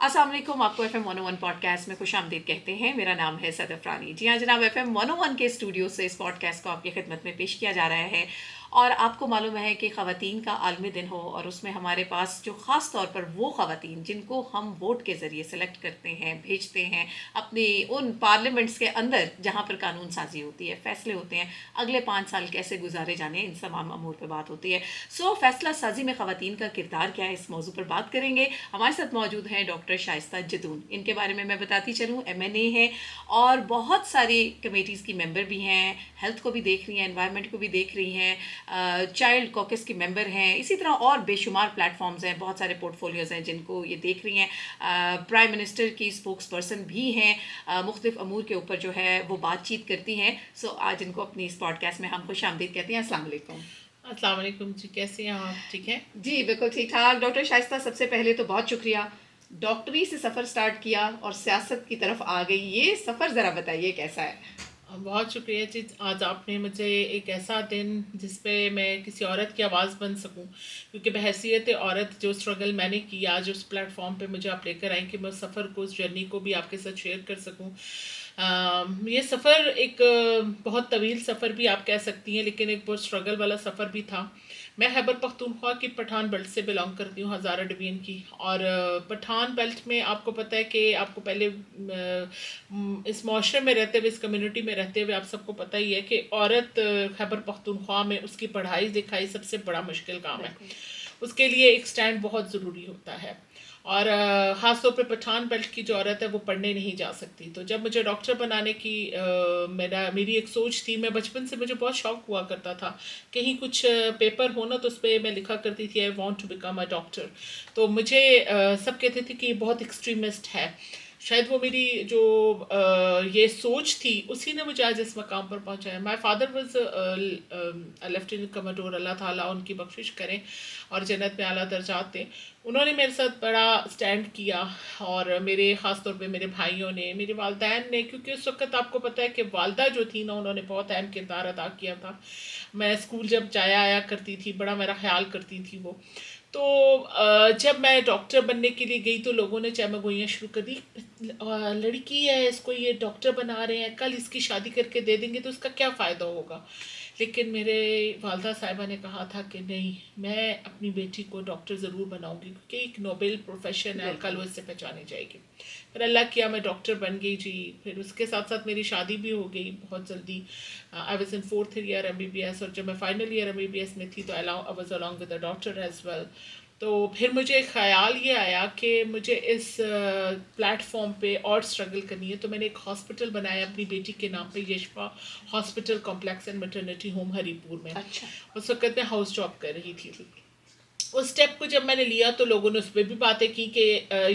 अस्सलाम वालेकुम। आपको FM 101 पॉडकास्ट में खुश आमदीद कहते हैं। मेरा नाम है सदफ रानी। जी हाँ जनाब, FM 101 के स्टूडियो से इस पॉडकास्ट को आपकी खिदमत में पेश किया जा रहा है। और आपको मालूम है कि ख़वातीन का आलमी दिन हो और उसमें हमारे पास जो ख़ास तौर पर वो ख़वातीन जिनको हम वोट के ज़रिए सेलेक्ट करते हैं, भेजते हैं अपनी उन पार्लियामेंट्स के अंदर जहाँ पर कानून साजी होती है, फ़ैसले होते हैं, अगले 5 साल कैसे गुजारे जाने, इन तमाम अमूर पर बात होती है। सो फ़ैसला साजी में ख़वातीन का किरदार क्या है, इस मौजू पर बात करेंगे। हमारे साथ मौजूद हैं डॉक्टर शाइस्ता जदून। इनके बारे में मैं बताती चलूँ, MNA है और बहुत सारी कमेटीज़ की मेंबर भी हैं, हेल्थ को भी देख रही हैं, एनवायरनमेंट को भी देख रही हैं, चाइल्ड कॉकस की मेंबर हैं, इसी तरह और बेशुमार प्लेटफॉर्म्स हैं, बहुत सारे पोर्टफोलियोज़ हैं जिनको ये देख रही हैं। प्राइम मिनिस्टर की स्पोक्स पर्सन भी हैं, मुख्तलिफ अमूर के ऊपर जो है वो बातचीत करती हैं। सो आज इनको अपनी इस पॉडकास्ट में हम खुश आमदीद कहते हैं। अस्सलाम वालेकुम। अस्सलाम वालेकुम जी, कैसे हैं आप? ठीक है जी बिल्कुल ठीक ठाक। डॉक्टर शाइस्ता, सबसे पहले तो बहुत शुक्रिया, डॉक्टरी से सफ़र स्टार्ट किया और सियासत की तरफ आ गई, ये सफ़र ज़रा बताइए कैसा है? बहुत शुक्रिया जी। आज आपने मुझे एक ऐसा दिन जिस पे मैं किसी औरत की आवाज़ बन सकूं, क्योंकि बहैसियत औरत जो स्ट्रगल मैंने किया, आज उस प्लेटफॉर्म पे मुझे आप लेकर आए कि मैं उस सफ़र को, उस जर्नी को भी आपके साथ शेयर कर सकूं। ये सफ़र एक बहुत तवील सफ़र भी आप कह सकती हैं, लेकिन एक बहुत स्ट्रगल वाला सफ़र भी था। मैं खैबर पख्तूनख्वा की पठान बेल्ट से बिलोंग करती हूँ, हज़ारा डिवीज़न की। और पठान बेल्ट में आपको पता है कि आपको पहले इस माशरे में रहते हुए, इस कम्युनिटी में रहते हुए आप सबको पता ही है कि औरत खैबर पख्तूनख्वा में उसकी पढ़ाई लिखाई सबसे बड़ा मुश्किल काम है। उसके लिए एक स्टैंड बहुत ज़रूरी होता है। और ख़ास तौर पे पठान बेल्ट की जो औरत है वो पढ़ने नहीं जा सकती। तो जब मुझे डॉक्टर बनाने की मेरी एक सोच थी, मैं बचपन से, मुझे बहुत शौक हुआ करता था कहीं कुछ पेपर हो ना तो उस पर मैं लिखा करती थी I want to become a doctor. तो मुझे सब कहते थे कि ये बहुत एक्सट्रीमिस्ट है। शायद वो मेरी जो ये सोच थी उसी ने मुझे आज इस मकाम पर पहुंचाया। My father was lieutenant commander, Allah ताला उनकी बख्शिश करें और जन्नत में आला दर्जात दें। उन्होंने मेरे साथ बड़ा स्टैंड किया और मेरे ख़ास तौर पे मेरे भाइयों ने, मेरे वालदैन ने, क्योंकि उस वक्त आपको पता है कि वालदा जो थी ना, उन्होंने बहुत अहम किरदार अदा किया था। मैं स्कूल जब जाया आया करती थी, बड़ा मेरा ख्याल करती थी वो। तो जब मैं डॉक्टर बनने के लिए गई तो लोगों ने चहमगोइयाँ शुरू कर दी, लड़की है, इसको ये डॉक्टर बना रहे हैं, कल इसकी शादी करके दे देंगे तो उसका क्या फ़ायदा होगा। लेकिन मेरे वालदा साहिबा ने कहा था कि नहीं, मैं अपनी बेटी को डॉक्टर ज़रूर बनाऊंगी, क्योंकि एक नोबेल प्रोफेशन है, कल वो इससे पहचानी जाएगी। फिर अल्लाह किया, मैं डॉक्टर बन गई जी। फिर उसके साथ साथ मेरी शादी भी हो गई बहुत जल्दी। I was in 4th year MBBS, और जब मैं फाइनल ईयर MBBS में थी तो I was along with a doctor as well. तो फिर मुझे ख्याल ये आया कि मुझे इस प्लेटफॉर्म पे और स्ट्रगल करनी है। तो मैंने एक हॉस्पिटल बनाया अपनी बेटी के नाम पे, Yashfa hospital complex and maternity home Haripur में। अच्छा। उस वक्त मैं हाउस जॉब कर रही थी। उस स्टेप को जब मैंने लिया तो लोगों ने उस पर भी बातें की कि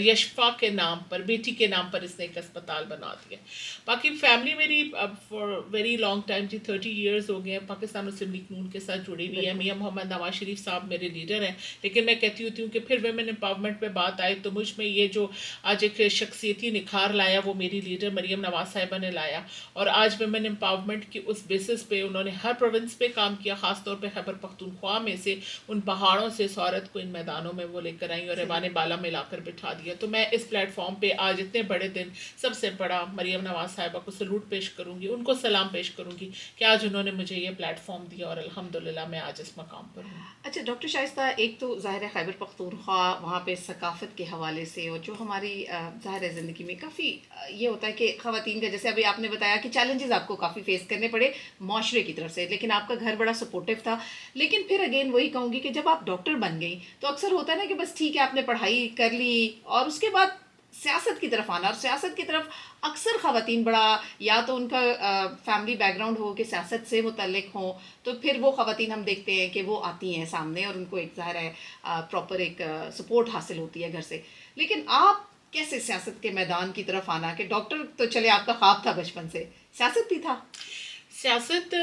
यशफा के नाम पर, बेटी के नाम पर इसने एक अस्पताल बना दिया। बाकी फैमिली मेरी अब फॉर वेरी लॉन्ग टाइम जी, 30 ईयर्स हो गए हैं पाकिस्तान मुस्लिम लीग नून के साथ जुड़ी हुई है। मियां मोहम्मद नवाज शरीफ साहब मेरे लीडर हैं। लेकिन मैं कहती होती हूँ कि फिर वेमेन एम्पावरमेंट में बात आए तो मुझ में ये जो आज एक शख्सियती निखार लाया वो मेरी लीडर मरियम नवाज साहिबा ने लाया। और आज वेमेन एम्पावरमेंट की उस बेसिस पे उन्होंने हर प्रोविंस पे काम किया, ख़ासतौर पर खैबर पख्तूनख्वा में से उन पहाड़ों से औरत को इन मैदानों में वो लेकर आई और रवाने बाला में लाकर बिठा दिया। तो मैं इस प्लेटफॉर्म पे आज इतने बड़े दिन सबसे बड़ा मरियम नवाज साहिबा को सलूट पेश करूंगी, उनको सलाम पेश करूंगी कि आज उन्होंने मुझे ये प्लेटफॉर्म दिया और अल्हम्दुलिल्लाह मैं आज इस मकाम पर हूँ। अच्छा डॉक्टर शाइस्ता, एक तो ज़ाहिर है खैबर पख्तूनख्वा वहाँ पे सकाफ़त के हवाले से और जो हमारी ज़ाहिर है ज़िंदगी में काफ़ी ये होता है कि ख़वातीन का, जैसे अभी आपने बताया कि चैलेंजेस आपको काफ़ी फेस करने पड़े माशरे की तरफ से, लेकिन आपका घर बड़ा सपोर्टिव था। लेकिन फिर अगेन वही कहूँगी कि जब आप डॉक्टर बन गई तो अक्सर होता है ना कि बस ठीक है आपने पढ़ाई कर ली और उसके बाद सियासत की तरफ आना, और सियासत की तरफ अक्सर ख़वातीन बड़ा, या तो उनका फैमिली बैकग्राउंड हो कि सियासत से मुतल्लिक हों, तो फिर वो ख़वातीन हम देखते हैं कि वो आती हैं सामने और उनको एक ज़ाहिर है प्रॉपर एक सपोर्ट हासिल होती है घर से। लेकिन आप कैसे सियासत के मैदान की तरफ आना, कि डॉक्टर तो चले आपका ख्वाब था बचपन से, सियासत भी था? सियासत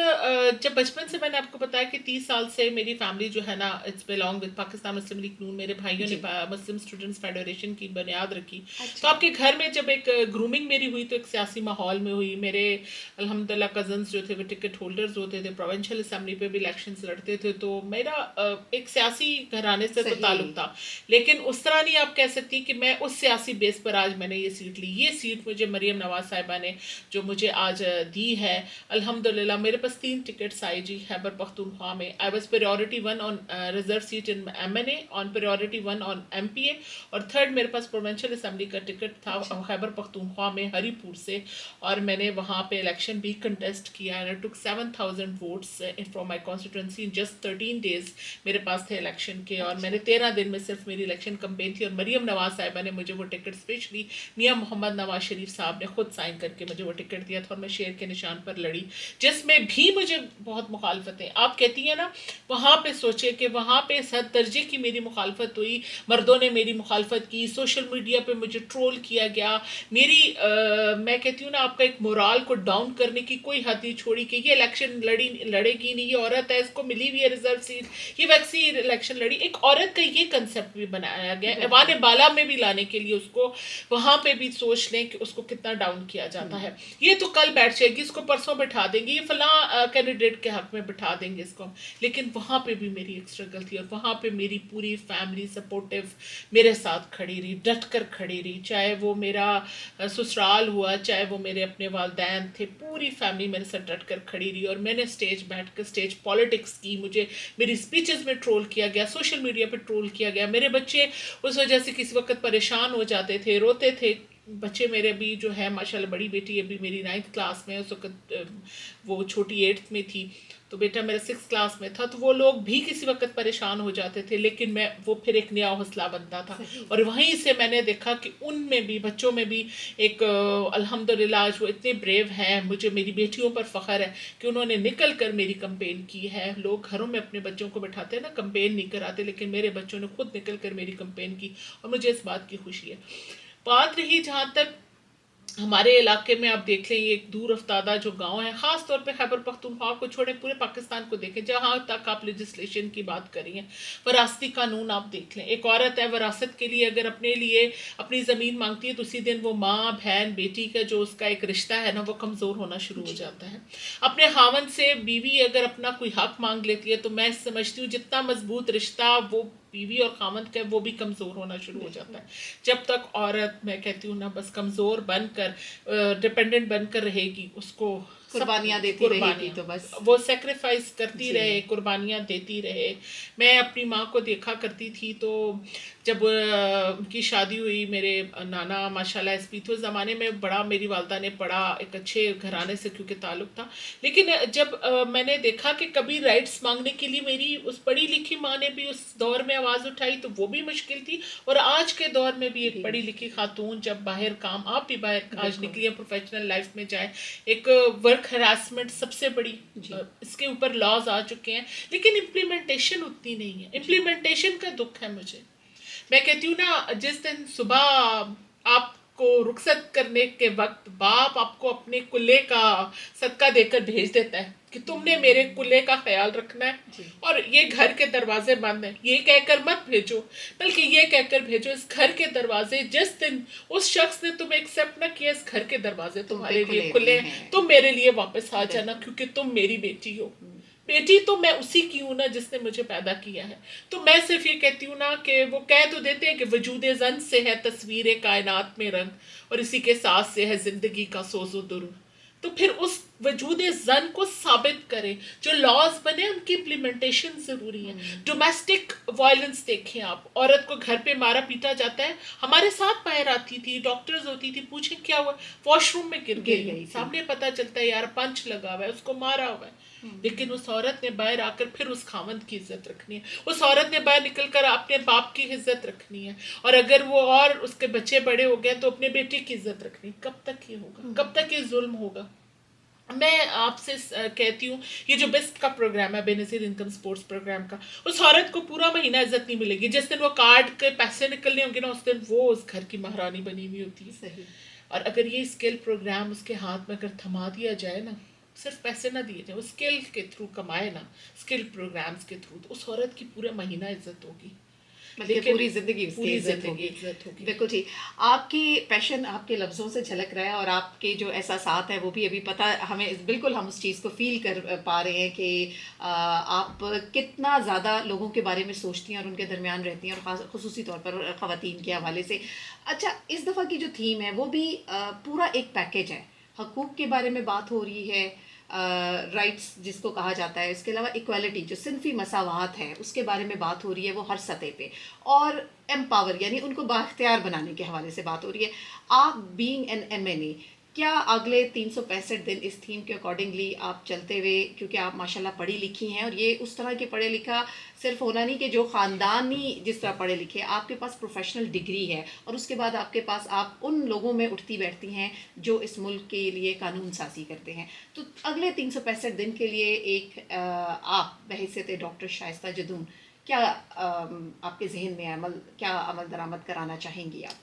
जब बचपन से मैंने आपको बताया कि 30 साल से मेरी फैमिली जो है ना, it's belong with Pakistan Muslim League Noon. मेरे भाइयों ने जी। मुस्लिम स्टूडेंट्स फेडरेशन की बुनियाद रखी। तो अच्छा। आपके घर में जब एक ग्रूमिंग मेरी हुई तो एक सियासी माहौल में हुई। मेरे अल्हम्दुलिल्लाह कजन्स जो थे वो टिकट होल्डर्स होते थे, प्रोविंशियल असम्बली पे भी इलेक्शंस लड़ते थे। तो मेरा एक सियासी घराने से तो सही। ताल्लुक था, लेकिन उस तरह नहीं आप कह सकती कि मैं उस सियासी बेस पर आज मैंने ये सीट ली। ये सीट मुझे मरीम नवाज साहिबा ने जो मुझे आज दी है, अल्हम्दुलिल्लाह। मेरे पास 3 टिकट्स आई जी खैबर पख्तूनख्वा में। I was priority 1 on reserve seat in MNA, on priority 1 on MPa, और थर्ड मेरे पास प्रोविंशियल असम्बली का टिकट था अच्छा। खैबर पख्तूनख्वा में हरीपुर से। और मैंने वहाँ पे इलेक्शन भी कंटेस्ट किया and I took 7000 votes from my constituency in just 13 days मेरे पास थे इलेक्शन के। और मैंने 13 दिन में सिर्फ मेरी इलेक्शन कैंपेन थी, और मरीम नवाज साहिबा ने मुझे वो टिकट स्पेशली मियाँ मोहम्मद नवाज शरीफ साहब ने खुद साइन करके मुझे वो टिकट दिया था, और मैं शेर के निशान पर लड़ी, जिसमें भी मुझे बहुत मुखालफतें। आप कहती हैं ना, वहाँ पे सोचे कि वहाँ पे सद दर्जे की मेरी मुखालफत हुई, मर्दों ने मेरी मुखालफत की, सोशल मीडिया पे मुझे ट्रोल किया गया। मेरी मैं कहती हूँ ना, आपका एक मोराल को डाउन करने की कोई हद नहीं छोड़ी कि ये इलेक्शन लड़ेगी नहीं, ये औरत है, इसको मिली हुई है रिजर्व सीट, ये वैसी इलेक्शन लड़ी। एक औरत का ये कंसेप्ट भी बनाया गया ऐवान बाला में भी लाने के लिए। उसको वहाँ पे भी सोच लें कि उसको कितना डाउन किया जाता है। ये तो कल बैठ जाएगी, इसको परसों बैठा देंगे, ये फलां कैंडिडेट के हक में बैठा देंगे इसको। लेकिन वहाँ पे भी मेरी एक स्ट्रगल थी, और वहाँ पे मेरी पूरी फैमिली सपोर्टिव मेरे साथ खड़ी रही, डट कर खड़ी रही। चाहे वो मेरा ससुराल हुआ, चाहे वो मेरे अपने वालदैन थे, पूरी फैमिली मेरे साथ डट कर खड़ी रही। और मैंने स्टेज बैठ कर स्टेज पॉलिटिक्स की, मुझे मेरी स्पीचेस में ट्रोल किया गया, सोशल मीडिया पे ट्रोल किया गया। मेरे बच्चे उस वजह से किसी वक्त परेशान हो जाते थे, रोते थे। बच्चे मेरे भी जो है माशाल्लाह, बड़ी बेटी अभी मेरी 9th क्लास में, उस वक्त वो छोटी 8th में थी, तो बेटा मेरा 6th क्लास में था। तो वो लोग भी किसी वक्त परेशान हो जाते थे, लेकिन मैं वो फिर एक नया हौसला बनता था। और वहीं से मैंने देखा कि उनमें भी, बच्चों में भी एक अल्हम्दुलिल्लाह आज वो इतने ब्रेव हैं। मुझे मेरी बेटियों पर फ़ख्र है कि उन्होंने निकल कर मेरी कंपेन की है। लोग घरों में अपने बच्चों को बैठाते हैं ना, कंपेन नहीं कराते, लेकिन मेरे बच्चों ने खुद निकल कर मेरी कंपेन की, और मुझे इस बात की खुशी है। बात रही जहाँ तक हमारे इलाके में, आप देख लें, ये एक दूर अफ्तादा जो गांव है, ख़ास तौर पे खैबर पख्तूनख्वा को छोड़े पूरे पाकिस्तान को देखें, जहाँ तक आप लेजिस्लेशन की बात करी हैं, वरासती कानून आप देख लें। एक औरत है, वरासत के लिए अगर अपने लिए अपनी ज़मीन मांगती है तो उसी दिन वो माँ बहन बेटी का जो उसका एक रिश्ता है ना, वो कमज़ोर होना शुरू हो जाता है। अपने खावंद से बीवी अगर अपना कोई हक मांग लेती है, तो मैं समझती हूँ जितना मजबूत रिश्ता वो बीवी और खामद का वो भी कमज़ोर होना शुरू हो जाता है। जब तक औरत, मैं कहती हूँ ना, बस कमज़ोर बनकर, डिपेंडेंट बनकर रहेगी, उसको कुर्बानियाँ देती रहेगी तो बस। वो सेक्रीफाइस करती जी। रहे, कुर्बानियाँ देती रहे। मैं अपनी माँ को देखा करती थी, तो जब उनकी शादी हुई, मेरे नाना माशाल्लाह एसपी थे उस ज़माने में, बड़ा मेरी वालदा ने पढ़ा, एक अच्छे घराने से क्योंकि ताल्लुक़ था। लेकिन जब मैंने देखा कि कभी राइट्स मांगने के लिए मेरी उस पढ़ी लिखी माँ ने भी उस दौर में आवाज़ उठाई, तो वो भी मुश्किल थी। और आज के दौर में भी एक पढ़ी लिखी खातून जब बाहर काम, आप भी बाहर आज निकली है प्रोफेशनल लाइफ में जाए, एक वर्क हरासमेंट सबसे बड़ी, इसके ऊपर लॉज आ चुके हैं, लेकिन इम्प्लीमेंटेशन उतनी नहीं है। इम्प्लीमेंटेशन का दुख है मुझे। मैं कहती हूँ ना, जिस दिन सुबह आपको रुखसत करने के वक्त बाप आपको अपने कुल्ले का सदका देकर भेज देता है कि तुमने मेरे कुल्ले का ख्याल रखना है, और ये घर के दरवाजे बंद हैं, ये कहकर मत भेजो, बल्कि ये कहकर भेजो, इस घर के दरवाजे जिस दिन उस शख्स ने तुम्हें एक्सेप्ट ना किया, इस घर के दरवाजे तुम्हारे लिए खुले हैं, तुम मेरे लिए वापस आ जाना, क्योंकि तुम मेरी बेटी हो। बेटी तो मैं उसी की हूँ ना जिसने मुझे पैदा किया है। तो मैं सिर्फ ये कहती हूँ ना कि वो कह तो देते हैं कि वजूद जन से है तस्वीर कायनात में रंग, और इसी के साथ से है जिंदगी का सोजो दुरूद। तो फिर उस वजूद जन को साबित करें। जो लॉज बने उनकी इम्प्लीमेंटेशन ज़रूरी है। डोमेस्टिक वायलेंस देखें आप, औरत को घर पे मारा पीटा जाता है, हमारे साथ बाहर आती थी, डॉक्टर्स होती थी, पूछें क्या हुआ, वॉशरूम में गिर गई, सामने पता चलता है यार पंच लगा हुआ है, उसको मारा हुआ है। लेकिन उस औरत ने बाहर आकर फिर उस खामद की इज्जत रखनी है, उस औरत ने बाहर निकल कर अपने बाप की इज्जत रखनी है, और अगर वो और उसके बच्चे बड़े हो गए तो अपने बेटे की इज्जत रखनी। कब तक ये होगा, कब तक ये जुल्म होगा? मैं आपसे कहती हूँ, ये जो बेस्ट का प्रोग्राम है, बेनज़ीर इनकम स्पोर्ट्स प्रोग्राम का, उस औरत को पूरा महीना इज्जत नहीं मिलेगी। जिस दिन वो कार्ड के पैसे निकलने होंगे ना, उस दिन वो उस घर की महारानी बनी हुई होती है। और अगर ये स्किल प्रोग्राम उसके हाथ में अगर थमा दिया जाए ना, सिर्फ पैसे ना दिए जाए, वो स्किल के थ्रू कमाए ना, स्किल प्रोग्राम्स के थ्रू, तो उस औरत की पूरे महीना इज्जत होगी, बल्कि लेकिन पूरी ज़िंदगी उसकी पूरी इज़्ज़त ज़िंदगी होगी। इज्जत होगी। बिल्कुल ठीक। आपकी पैशन आपके लफ्ज़ों से झलक रहा है और आपके जो एहसासात हैं वो भी अभी पता हमें बिल्कुल हम उस चीज़ को फ़ील कर पा रहे हैं कि आप कितना ज़्यादा लोगों के बारे में सोचती हैं और उनके दरमियान रहती हैं और ख़ास ख़ुसूसी तौर पर ख़वातीन के हवाले से। अच्छा, इस दफ़ा की जो थीम है वो भी पूरा एक पैकेज है। हकूक़ के बारे में बात हो रही है, राइट्स जिसको कहा जाता है, इसके अलावा इक्वालिटी जो सिनफी मसावात है उसके बारे में बात हो रही है वो हर सतह पे, और एम्पावर यानी उनको बाख्तियार बनाने के हवाले से बात हो रही है। आप बीइंग एन एमएनए, क्या अगले 365 दिन इस थीम के अकॉर्डिंगली आप चलते हुए, क्योंकि आप माशाल्लाह पढ़ी लिखी हैं और ये उस तरह के पढ़े लिखा सिर्फ होना नहीं कि जो ख़ानदानी जिस तरह पढ़े लिखे, आपके पास प्रोफेशनल डिग्री है और उसके बाद आपके पास आप उन लोगों में उठती बैठती हैं जो इस मुल्क के लिए कानून साज़ी करते हैं। तो अगले 365 दिन के लिए एक आप बहैसियत डॉक्टर शाइस्ता जदून क्या आपके जहन में क्या अमल दरामद कराना चाहेंगी आप?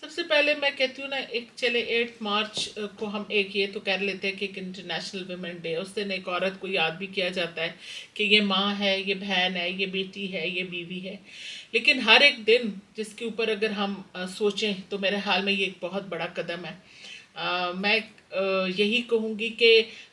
सबसे पहले मैं कहती हूँ ना, एक चले 8 मार्च को हम एक ये तो कर लेते हैं कि एक इंटरनेशनल वुमेन डे, उस दिन एक औरत को याद भी किया जाता है कि ये माँ है, ये बहन है, ये बेटी है, ये बीवी है। लेकिन हर एक दिन जिसके ऊपर अगर हम सोचें तो मेरे ख्याल में ये एक बहुत बड़ा कदम है। मैं यही कहूँगी कि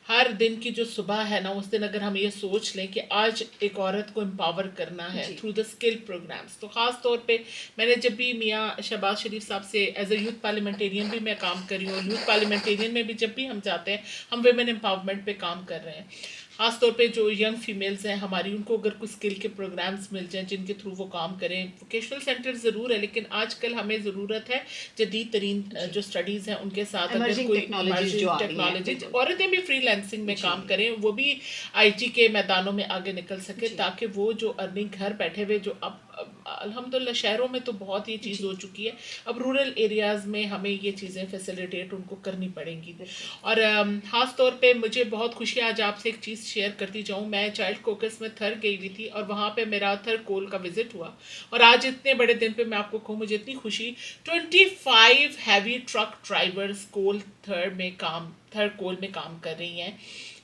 हर दिन की जो सुबह है ना, उस दिन अगर हम ये सोच लें कि आज एक औरत को एम्पावर करना है जी। थ्रू द स्किल प्रोग्राम्स, तो ख़ास तौर पे मैंने जब भी मियाँ शहबाज शरीफ साहब से एज अ यूथ पार्लियामेंटेरियन भी मैं काम कर रही हूँ, यूथ पार्लियामेंटेरियन में भी जब भी हम जाते हैं, हम वेमेन एम्पावरमेंट पे काम कर रहे हैं। ख़ास तौर पे जो यंग फीमेल्स हैं हमारी, उनको अगर कुछ स्किल के प्रोग्राम्स मिल जाएं जिनके थ्रू वो काम करें, वोकेशनल सेंटर ज़रूर है लेकिन आजकल हमें ज़रूरत है जदीद तरीन जो स्टडीज़ हैं उनके साथ अगर इमर्जिंग कोई टेक्नोलॉजीज जो आ रही हैं, टेक्नोलॉजी, बिल्कुल। औरतें भी फ्रीलांसिंग में जी। काम करें, वो भी आईटी के मैदानों में आगे निकल सके, जी। ताकि वो जो अर्निंग घर बैठे हुए जो अब अल्हम्दुलिल्लाह शहरों में तो बहुत ये चीज़ जी। हो चुकी है, अब रूरल एरियाज़ में हमें ये चीज़ें फैसिलिटेट उनको करनी पड़ेंगी। बिल्कुल। और ख़ास तौर पे मुझे बहुत खुशी है, आज आपसे एक चीज़ शेयर करती जाऊँ, मैं चाइल्ड कोकस में थर गई हुई थी और वहाँ पे मेरा थर कोल का विज़िट हुआ, और आज इतने बड़े दिन पे मैं आपको कहूँ मुझे इतनी खुशी, 25 हैवी ट्रक ड्राइवर्स कोल थर कोल में काम कर रही हैं,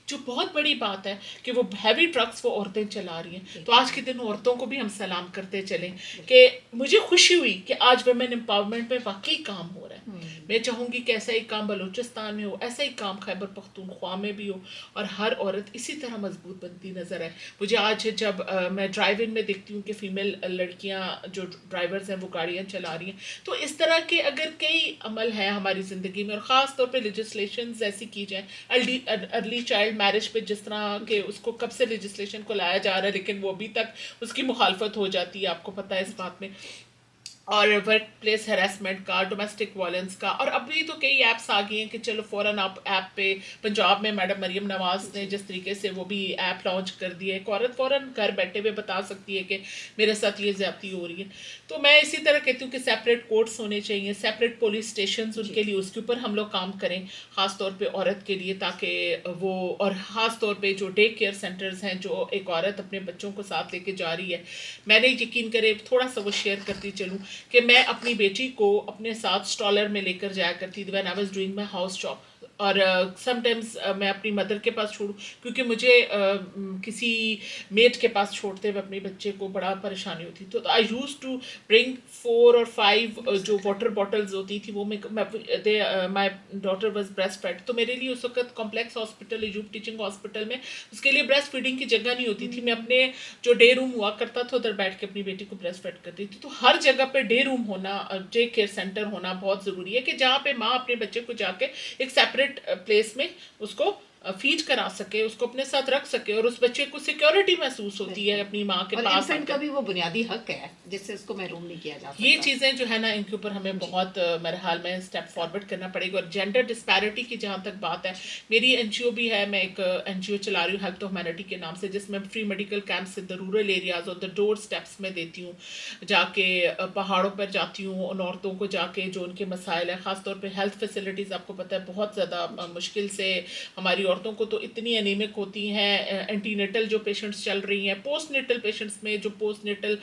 जो बहुत बड़ी बात है कि वो हैवी ट्रक्स वो औरतें चला रही हैं। तो आज के दिन औरतों को भी हम सलाम करते चलें कि मुझे खुशी हुई कि आज वुमेन एम्पावरमेंट में वाकई काम हो रहा है। मैं चाहूँगी कि ऐसा ही काम बलूचिस्तान में हो, ऐसा ही काम खैबर पख्तूनख्वा में भी हो, और हर औरत इसी तरह मजबूत बनती नज़र आए। मुझे आज जब मैं ड्राइव इन में देखती हूँ कि फ़ीमेल लड़कियाँ जो ड्राइवर्स हैं वो गाड़ियाँ चला रही हैं, तो इस तरह के अगर कई अमल हैं हमारी ज़िंदगी में, और ख़ास तौर पे लेजिस्लेशंस ऐसी की जाए, अर्ली चाइल्ड मैरिज पे जिस तरह के उसको कब से लेजिस्लेशन को लाया जा रहा है लेकिन वो अभी तक उसकी मुखालफत हो जाती है, आपको पता है इस बात में, और वर्क प्लेस हरासमेंट का, डोमेस्टिक वायलेंस का, और अभी तो कई ऐप्स आ गई हैं कि चलो फ़ौरन आप ऐप पे, पंजाब में मैडम मरियम नवाज़ ने जिस तरीके से वो भी ऐप लॉन्च कर दिया है, एक औरत फ़ौरन घर बैठे हुए बता सकती है कि मेरे साथ ये ज़्यादती हो रही है। तो मैं इसी तरह कहती हूँ कि सेपरेट कोर्ट्स होने चाहिए, सेपरेट पुलिस स्टेशन उनके लिए, उसके ऊपर हम लोग काम करें ख़ास तौर पे औरत के लिए, ताकि वो, और ख़ास तौर पे जो डे केयर सेंटर्स हैं जो एक औरत अपने बच्चों को साथ लेके जा रही है, मैंने यकीन करे थोड़ा सा वो शेयर करती चलूँ कि मैं अपनी बेटी को अपने साथ स्टॉलर में लेकर जाया करती थी when I was doing my house job, और समटाइम्स मैं अपनी मदर के पास छोड़ूं, क्योंकि मुझे किसी मेड के पास छोड़ते हुए अपने बच्चे को बड़ा परेशानी होती, तो आई यूज टू ब्रिंग 4 और 5 जो वाटर बॉटल्स होती थी, वो my daughter was breastfed, तो मेरे लिए उस वक्त कॉम्प्लेक्स हॉस्पिटल, यूब टीचिंग हॉस्पिटल में उसके लिए ब्रेस्ट फीडिंग की जगह नहीं होती थी, मैं अपने जो डे रूम हुआ करता था उधर बैठ के अपनी बेटी को ब्रेस्ट फेड करती थी। तो हर जगह पे डे रूम होना, डे केयर सेंटर होना बहुत ज़रूरी है कि जहाँ पे माँ अपने बच्चे को जाके एक सेपरेट प्लेस में उसको फीड करा सके, उसको अपने साथ रख सके, और उस बच्चे को सिक्योरिटी महसूस होती है अपनी माँ के और पास इन्फेंट का आकर। भी वो बुनियादी हक है जिससे उसको महरूम नहीं किया जा सकता। ये चीज़ें जो है ना, इनके ऊपर हमें बहुत मेरे हाल में स्टेप फॉरवर्ड करना पड़ेगा। और जेंडर डिस्पैरिटी की जहाँ तक बात है, मेरी एनजीओ भी है, मैं एक एनजीओ चला रही हूँ हेल्थ टू ह्यूमैनिटी के नाम से, जिसमें free medical camps in the rural areas और द डोर स्टेप्स में देती हूँ, जाके पहाड़ों पर जाती हूँ उन औरतों को जाके जो उनके मसाइल है, ख़ासतौर पर हेल्थ फैसिलिटीज़ आपको पता है बहुत ज़्यादा मुश्किल से हमारी औरतों को तो इतनी एनीमिक होती हैं, एंटीनेटल जो पेशेंट्स चल रही हैं, पोस्टनेटल पेशेंट्स में जो पोस्टनेटल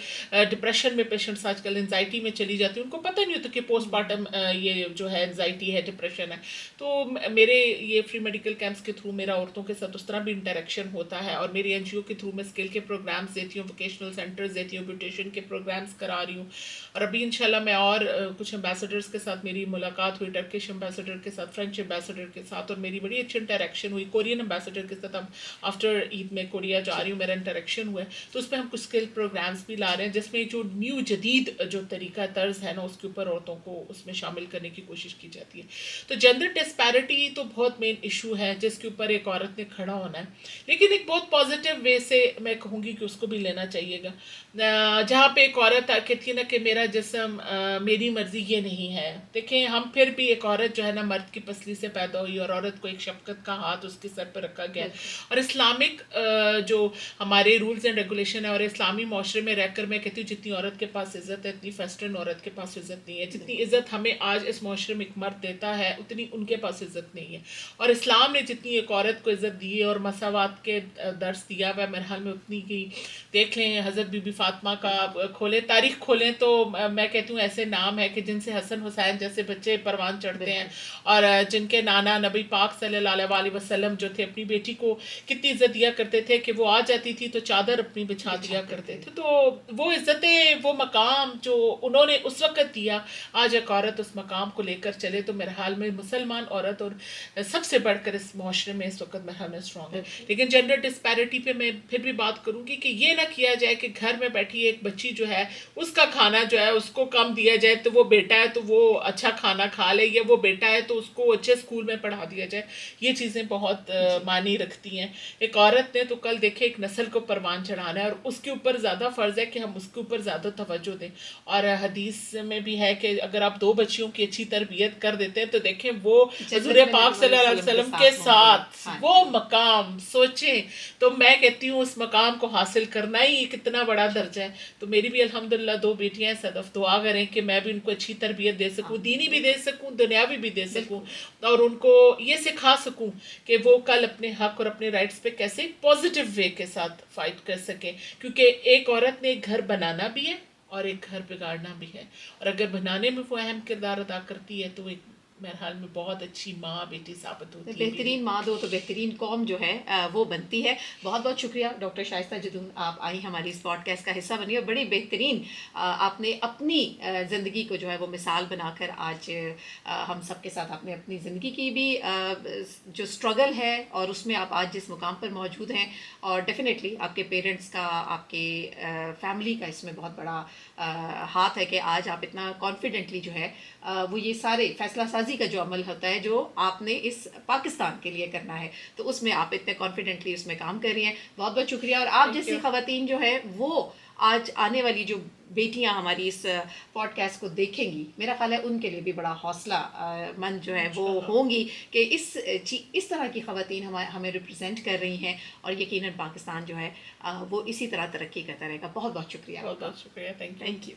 डिप्रेशन में पेशेंट्स आजकल एंजाइटी में चली जाती हैं, उनको पता नहीं होता कि पोस्टमार्टम ये जो है एंजाइटी है, डिप्रेशन है। तो मेरे ये फ्री मेडिकल कैंप्स के थ्रू मेरा औरतों के साथ उस तरह भी इंटरेक्शन होता है, और मेरी एनजीओ के थ्रू मैं स्किल के प्रोग्राम्स देती हूँ, वोकेशनल सेंटर्स देती हूँ, ब्यूटिशियन के प्रोग्राम्स करा रही हूँ। और अभी इंशाल्लाह मैं और कुछ एम्बेसडर्स के साथ मेरी मुलाकात हुई, टर्किश एम्बेसडर के साथ, फ्रेंच एम्बेसडर के साथ, और मेरी बड़ी अच्छी इंटरेक्शन हुई। कोरियन एम्बेसडर के साथ अब आफ्टर ईद में कोरिया जा रही हूँ, मेरा इंटरेक्शन हुआ है। तो उसमें हम कुछ स्किल प्रोग्राम्स भी ला रहे हैं, जिसमें जो न्यू जदीद जो तरीका तर्ज है ना, उसके ऊपर औरतों को उसमें शामिल करने की कोशिश की जाती है। तो जेंडर डिस्पैरिटी तो बहुत मेन इशू है जिसके ऊपर एक औरत ने खड़ा होना है, लेकिन एक बहुत पॉजिटिव वे से मैं कहूँगी कि उसको भी लेना चाहिएगा। जहाँ पे एक औरत कहती है ना कि मेरा जिस्म मेरी मर्जी ये नहीं है। देखें, हम फिर भी एक औरत जो है ना मर्द की पसली से पैदा हुई, और औरत को एक शफकत का हाथ उसके सर पर रखा गया। और इस्लामिक जो हमारे रूल्स एंड रेगुलेशन है, और इस्लामी माशरे में रहकर मैं कहती हूँ जितनी औरत के पास इज़्ज़त है इतनी वेस्टर्न औरत के पास इज़्ज़त नहीं है। जितनी इज़्ज़त हमें आज इस माशरे में एक मर्द देता है उतनी उनके पास इज़्ज़त नहीं है। और इस्लाम ने जितनी एक औरत को इज़्ज़त दी है और मसावात के दर्स दिया हुआ मेरे हाल में उतनी की। देख लें हज़रत बीबी फातिमा का खोलें, तारीख खोलें तो मैं कहती हूँ ऐसे नाम है कि जिनसे हसन हुसैन जैसे बच्चे परवान चढ़ते हैं, और जिनके नाना नबी पाक सल्लल्लाहु अलैहि वसल्लम जो थे अपनी बेटी को कितनी इज़्ज़त दिया करते थे कि वो आ जाती थी तो चादर अपनी बिछा दिया करते थे। तो वो इज़्ज़तें, वो मकाम जो उन्होंने उस वक़्त दिया, आज एक औरत उस मकाम को लेकर चले तो मेरे हाल में मुसलमान औरत और सबसे बढ़कर इस माशरे में इस वक्त मेरे हाल में स्ट्रॉन्ग है। लेकिन जेंडर डिस्पैरिटी पे मैं फिर भी बात करूँगी कि ये ना किया जाए कि घर में बैठी एक बच्ची जो है उसका खाना जो है उसको कम दिया जाए, तो वो बेटा है तो वो अच्छा खाना खा ले, या वो बेटा है तो उसको अच्छे स्कूल में पढ़ा दिया जाए। ये चीज़ें बहुत मानी रखती हैं। एक औरत ने तो कल देखे एक नस्ल को परवान चढ़ाना है, और उसके ऊपर ज़्यादा फ़र्ज़ है कि हम उसके ऊपर ज़्यादा तवज्जो दें। और हदीस में भी है कि अगर आप 2 बच्चियों की अच्छी तरबियत कर देते हैं तो देखें वो हुज़ूर पाक सल्लल्लाहु अलैहि वसल्लम के साथ वो मकाम सोचें। तो मैं कहती हूँ उस मकाम को हासिल करना ही कितना बड़ा दर्जा है। तो मेरी भी अल्हम्दुलिल्लाह 2 बेटियां हैं। सदफ दुआ करें कि मैं भी उनको अच्छी तरबियत दे सकूँ, दीनी भी दे सकूँ, दुनियावी भी दे सकूँ, और उनको ये सिखा सकूँ कि वो कल अपने हक और अपने राइट्स पे कैसे पॉजिटिव वे के साथ फाइट कर सकें। क्योंकि एक औरत ने एक घर बनाना भी है और एक घर बिगाड़ना भी है, और अगर बनाने में वो अहम किरदार अदा करती है तो एक मेरे हाल में बहुत अच्छी माँ बेटी साबित होती है। बेहतरीन माँ दो तो बेहतरीन कौम जो है वो बनती है। बहुत बहुत शुक्रिया डॉक्टर शाइस्ता जदून, आप आई हमारी इस पॉडकास्ट का हिस्सा बनी, और बड़ी बेहतरीन आपने अपनी ज़िंदगी को जो है वो मिसाल बनाकर आज हम सब के साथ आपने अपनी ज़िंदगी की भी जो स्ट्रगल है और उसमें आप आज जिस मुकाम पर मौजूद हैं, और डेफिनेटली आपके पेरेंट्स का, आपके फैमिली का इसमें बहुत बड़ा हाथ है कि आज आप इतना कॉन्फिडेंटली जो है वो ये सारे फैसला साजी का जो अमल होता है जो आपने इस पाकिस्तान के लिए करना है, तो उसमें आप इतने कॉन्फिडेंटली उसमें काम कर रही हैं। बहुत बहुत शुक्रिया। और आप जैसी ख़वातीन जो है वो आज आने वाली जो बेटियां हमारी इस पॉडकास्ट को देखेंगी, मेरा ख्याल है उनके लिए भी बड़ा हौसला मंद जो है वो होंगी कि इस तरह की ख़वातीन हमें रिप्रेजेंट कर रही हैं, और यकीनन पाकिस्तान जो है वो इसी तरह तरक्की करता रहेगा। बहुत बहुत शुक्रिया। बहुत बहुत शुक्रिया। Thank you.